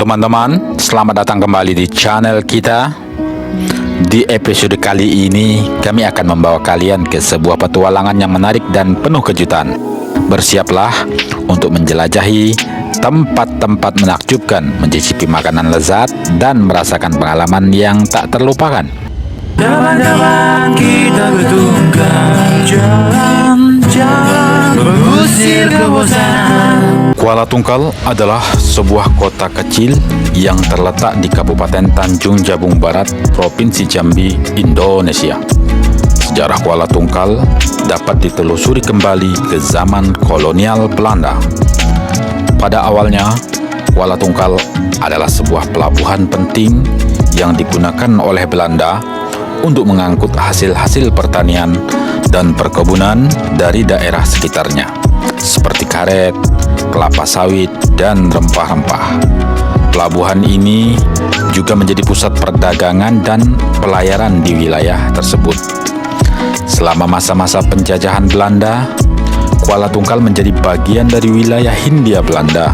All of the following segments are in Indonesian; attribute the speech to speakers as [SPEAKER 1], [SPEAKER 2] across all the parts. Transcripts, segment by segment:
[SPEAKER 1] Teman-teman, selamat datang kembali di channel kita. Di episode kali ini, kami akan membawa kalian ke sebuah petualangan yang menarik dan penuh kejutan. Bersiaplah untuk menjelajahi tempat-tempat menakjubkan, mencicipi makanan lezat, dan merasakan pengalaman yang tak terlupakan.
[SPEAKER 2] Jalan-jalan kita bertunggang, jalan-jalan mengusir kebosanan.
[SPEAKER 1] Kuala Tungkal adalah sebuah kota kecil yang terletak di Kabupaten Tanjung Jabung Barat, Provinsi Jambi, Indonesia. Sejarah Kuala Tungkal dapat ditelusuri kembali ke zaman kolonial Belanda. Pada awalnya, Kuala Tungkal adalah sebuah pelabuhan penting yang digunakan oleh Belanda untuk mengangkut hasil-hasil pertanian dan perkebunan dari daerah sekitarnya, seperti karet, kelapa sawit, dan rempah-rempah. Pelabuhan ini juga menjadi pusat perdagangan dan pelayaran di wilayah tersebut. Selama masa-masa penjajahan Belanda, Kuala Tungkal menjadi bagian dari wilayah Hindia Belanda.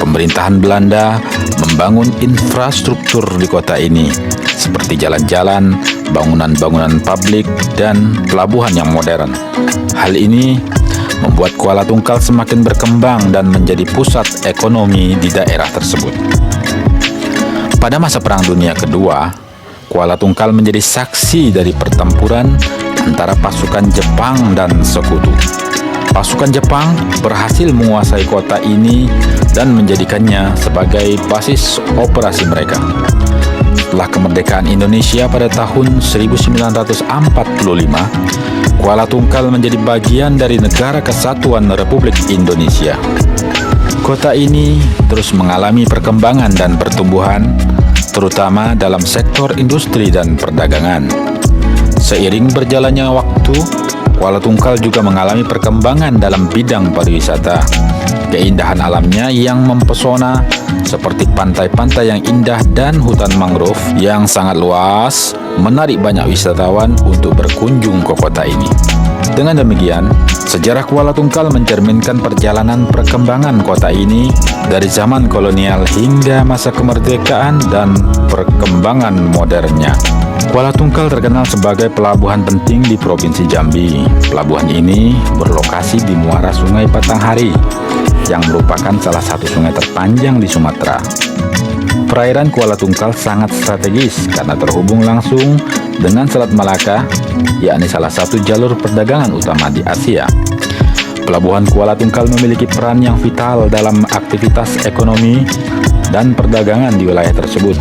[SPEAKER 1] Pemerintahan Belanda membangun infrastruktur di kota ini, seperti jalan-jalan, bangunan-bangunan publik, dan pelabuhan yang modern. Hal ini membuat Kuala Tungkal semakin berkembang dan menjadi pusat ekonomi di daerah tersebut. Pada masa Perang Dunia Kedua, Kuala Tungkal menjadi saksi dari pertempuran antara pasukan Jepang dan Sekutu. Pasukan Jepang berhasil menguasai kota ini dan menjadikannya sebagai basis operasi mereka. Setelah kemerdekaan Indonesia pada tahun 1945, Kuala Tungkal menjadi bagian dari Negara Kesatuan Republik Indonesia. Kota ini terus mengalami perkembangan dan pertumbuhan, terutama dalam sektor industri dan perdagangan. Seiring berjalannya waktu, Kuala Tungkal juga mengalami perkembangan dalam bidang pariwisata. Keindahan alamnya yang mempesona, seperti pantai-pantai yang indah dan hutan mangrove yang sangat luas, menarik banyak wisatawan untuk berkunjung ke kota ini. Dengan demikian, sejarah Kuala Tungkal mencerminkan perjalanan perkembangan kota ini dari zaman kolonial hingga masa kemerdekaan dan perkembangan modernnya. Kuala Tungkal terkenal sebagai pelabuhan penting di Provinsi Jambi. Pelabuhan ini berlokasi di muara Sungai Batanghari, yang merupakan salah satu sungai terpanjang di Sumatera. Perairan Kuala Tungkal sangat strategis karena terhubung langsung dengan Selat Malaka, yakni salah satu jalur perdagangan utama di Asia. Pelabuhan Kuala Tungkal memiliki peran yang vital dalam aktivitas ekonomi dan perdagangan di wilayah tersebut.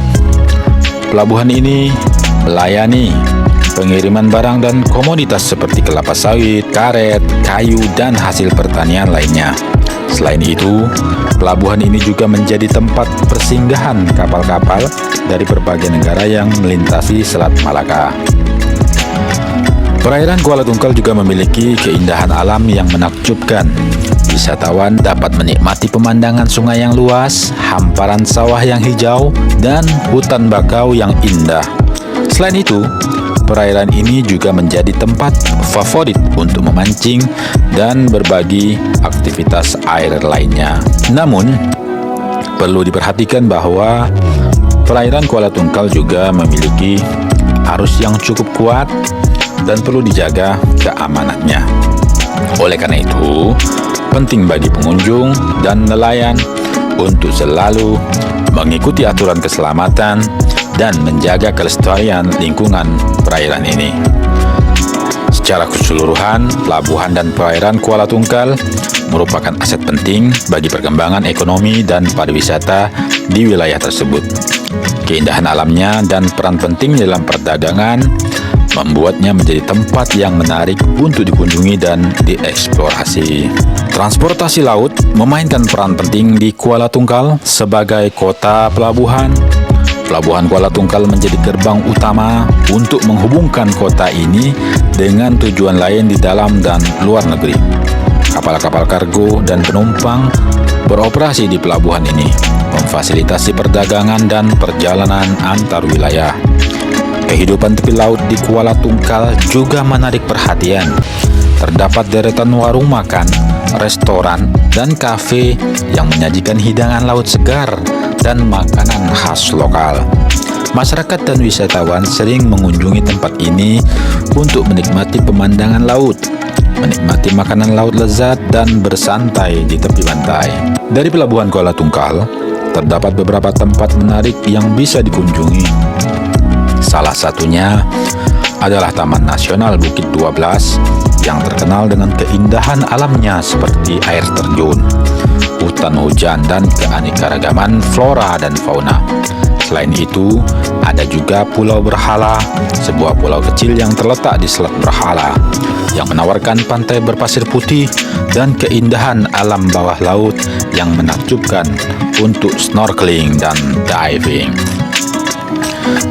[SPEAKER 1] Pelabuhan ini melayani pengiriman barang dan komoditas seperti kelapa sawit, karet, kayu, dan hasil pertanian lainnya. Selain itu, pelabuhan ini juga menjadi tempat persinggahan kapal-kapal dari berbagai negara yang melintasi Selat Malaka. Perairan Kuala Tungkal juga memiliki keindahan alam yang menakjubkan. Wisatawan dapat menikmati pemandangan sungai yang luas, hamparan sawah yang hijau, dan hutan bakau yang indah. Selain itu, perairan ini juga menjadi tempat favorit untuk memancing dan berbagi aktivitas air lainnya. Namun, perlu diperhatikan bahwa perairan Kuala Tungkal juga memiliki arus yang cukup kuat dan perlu dijaga keamanannya. Oleh karena itu, penting bagi pengunjung dan nelayan untuk selalu mengikuti aturan keselamatan dan menjaga kelestarian lingkungan perairan ini. Secara keseluruhan, pelabuhan dan perairan Kuala Tungkal merupakan aset penting bagi perkembangan ekonomi dan pariwisata di wilayah tersebut. Keindahan alamnya dan peran penting dalam perdagangan membuatnya menjadi tempat yang menarik untuk dikunjungi dan dieksplorasi. Transportasi laut memainkan peran penting di Kuala Tungkal sebagai kota pelabuhan. Pelabuhan Kuala Tungkal menjadi gerbang utama untuk menghubungkan kota ini dengan tujuan lain di dalam dan luar negeri. Kapal-kapal kargo dan penumpang beroperasi di pelabuhan ini, memfasilitasi perdagangan dan perjalanan antar wilayah. Kehidupan tepi laut di Kuala Tungkal juga menarik perhatian. Terdapat deretan warung makan restoran, dan kafe yang menyajikan hidangan laut segar dan makanan khas lokal. Masyarakat dan wisatawan sering mengunjungi tempat ini untuk menikmati pemandangan laut, menikmati makanan laut lezat, dan bersantai di tepi pantai. Dari Pelabuhan Kuala Tungkal, terdapat beberapa tempat menarik yang bisa dikunjungi. Salah satunya adalah Taman Nasional Bukit 12 yang terkenal dengan keindahan alamnya seperti air terjun, hutan hujan, dan keanekaragaman flora dan fauna. Selain itu, ada juga Pulau Berhala, sebuah pulau kecil yang terletak di Selat Berhala, yang menawarkan pantai berpasir putih dan keindahan alam bawah laut yang menakjubkan untuk snorkeling dan diving.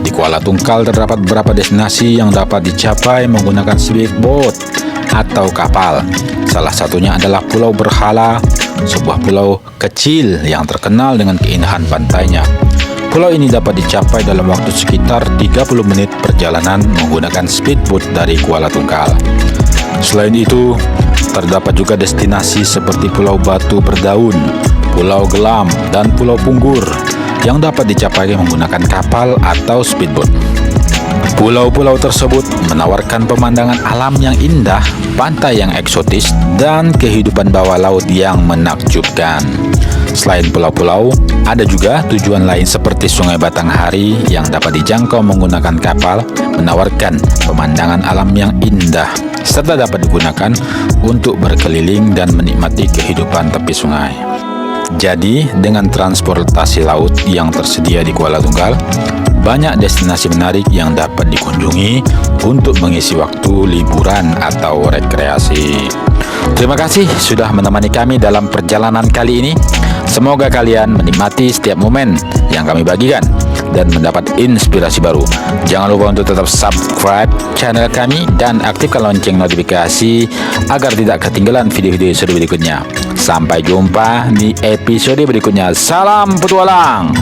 [SPEAKER 1] Di Kuala Tungkal terdapat beberapa destinasi yang dapat dicapai menggunakan speedboat atau kapal. Salah satunya adalah Pulau Berhala, sebuah pulau kecil yang terkenal dengan keindahan pantainya. Pulau ini dapat dicapai dalam waktu sekitar 30 menit perjalanan menggunakan speedboat dari Kuala Tungkal. Selain itu, terdapat juga destinasi seperti Pulau Batu Berdaun, Pulau Gelam, dan Pulau Punggur yang dapat dicapai menggunakan kapal atau speedboat. Pulau-pulau tersebut menawarkan pemandangan alam yang indah, pantai yang eksotis, dan kehidupan bawah laut yang menakjubkan. Selain pulau-pulau, ada juga tujuan lain seperti Sungai Batanghari yang dapat dijangkau menggunakan kapal, menawarkan pemandangan alam yang indah, serta dapat digunakan untuk berkeliling dan menikmati kehidupan tepi sungai. Jadi, dengan transportasi laut yang tersedia di Kuala Tungkal, banyak destinasi menarik yang dapat dikunjungi untuk mengisi waktu liburan atau rekreasi. Terima kasih sudah menemani kami dalam perjalanan kali ini. Semoga kalian menikmati setiap momen yang kami bagikan dan mendapat inspirasi baru. Jangan lupa untuk tetap subscribe channel kami dan aktifkan lonceng notifikasi agar tidak ketinggalan video-video berikutnya. Sampai jumpa di episode berikutnya. Salam petualang.